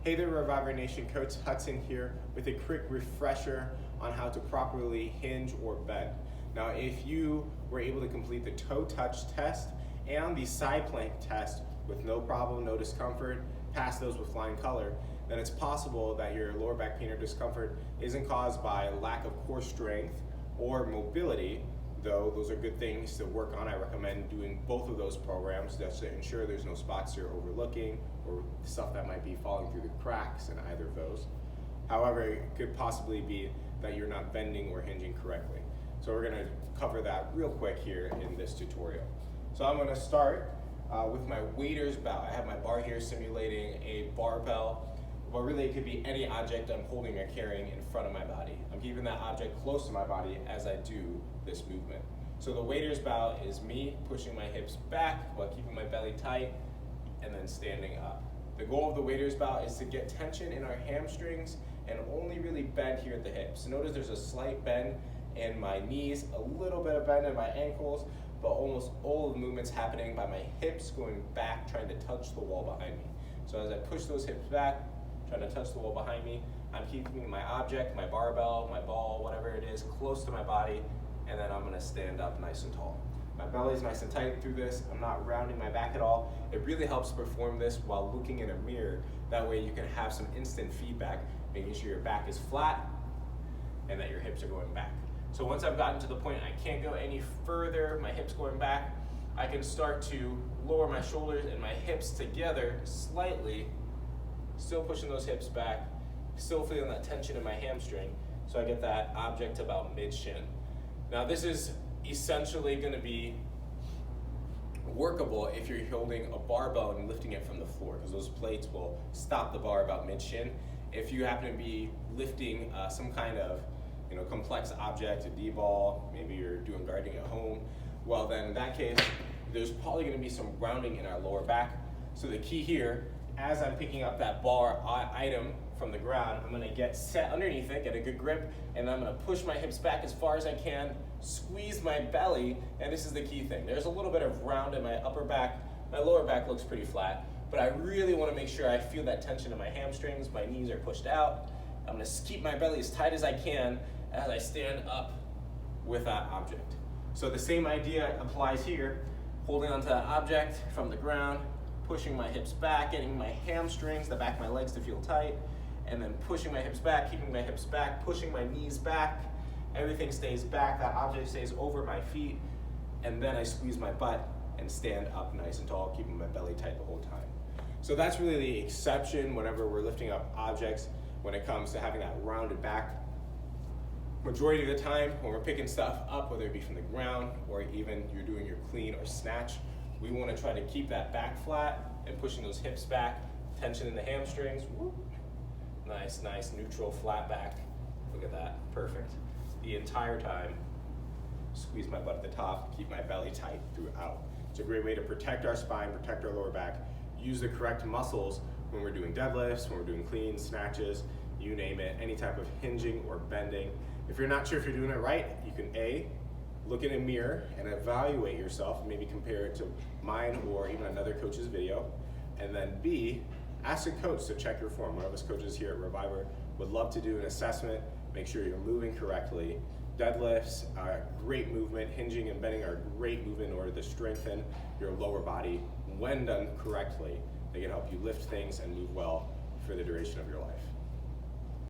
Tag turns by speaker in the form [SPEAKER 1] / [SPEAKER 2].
[SPEAKER 1] Hey there, Reviver Nation, Coach Hudson here with a quick refresher on how to properly hinge or bend. Now, if you were able to complete the toe touch test and the side plank test with no problem, no discomfort, pass those with flying color, then it's possible that your lower back pain or discomfort isn't caused by lack of core strength or mobility, though those are good things to work on. I recommend doing both of those programs just to ensure there's no spots you're overlooking or stuff that might be falling through the cracks in either of those. However, it could possibly be that you're not bending or hinging correctly. So we're going to cover that real quick here in this tutorial. So I'm going to start with my waiter's bow. I have my bar here simulating a barbell, but really it could be any object I'm holding or carrying in front of my body. I'm keeping that object close to my body as I do this movement. So the waiter's bow is me pushing my hips back while keeping my belly tight and then standing up. The goal of the waiter's bow is to get tension in our hamstrings and only really bend here at the hips. So notice there's a slight bend in my knees, a little bit of bend in my ankles, but almost all of the movements happening by my hips going back, trying to touch the wall behind me. So as I push those hips back, trying to touch the wall behind me, I'm keeping my object, my barbell, my ball, whatever it is, close to my body, and then I'm gonna stand up nice and tall. My belly's nice and tight through this. I'm not rounding my back at all. It really helps perform this while looking in a mirror. That way you can have some instant feedback, making sure your back is flat and that your hips are going back. So once I've gotten to the point I can't go any further, my hips going back, I can start to lower my shoulders and my hips together slightly, still pushing those hips back, still feeling that tension in my hamstring, so I get that object about mid-shin. Now this is essentially going to be workable if you're holding a barbell and lifting it from the floor, because those plates will stop the bar about mid-shin. If you happen to be lifting some kind of complex object, a D-ball, maybe you're doing guarding at home, well then in that case, there's probably going to be some rounding in our lower back. So the key here, as I'm picking up that bar item from the ground, I'm going to get set underneath it, get a good grip, and I'm going to push my hips back as far as I can, squeeze my belly, and this is the key thing. There's a little bit of round in my upper back. My lower back looks pretty flat, but I really want to make sure I feel that tension in my hamstrings, my knees are pushed out. I'm going to keep my belly as tight as I can as I stand up with that object. So the same idea applies here, holding onto that object from the ground, pushing my hips back, getting my hamstrings, the back of my legs to feel tight, and then pushing my hips back, keeping my hips back, pushing my knees back, everything stays back, that object stays over my feet, and then I squeeze my butt and stand up nice and tall, keeping my belly tight the whole time. So that's really the exception whenever we're lifting up objects when it comes to having that rounded back. Majority of the time when we're picking stuff up, whether it be from the ground or even you're doing your clean or snatch, we want to try to keep that back flat and pushing those hips back, tension in the hamstrings. Whoop. Nice, neutral, flat back. Look at that, perfect. The entire time, squeeze my butt at the top, keep my belly tight throughout. It's a great way to protect our spine, protect our lower back, use the correct muscles when we're doing deadlifts, when we're doing clean, snatches, you name it, any type of hinging or bending. If you're not sure if you're doing it right, you can A, look in a mirror and evaluate yourself, maybe compare it to mine or even another coach's video, and then B, ask a coach to check your form. One of us coaches here at Reviver would love to do an assessment, make sure you're moving correctly. Deadlifts are great movement, hinging and bending are great movement in order to strengthen your lower body. When done correctly, they can help you lift things and move well for the duration of your life.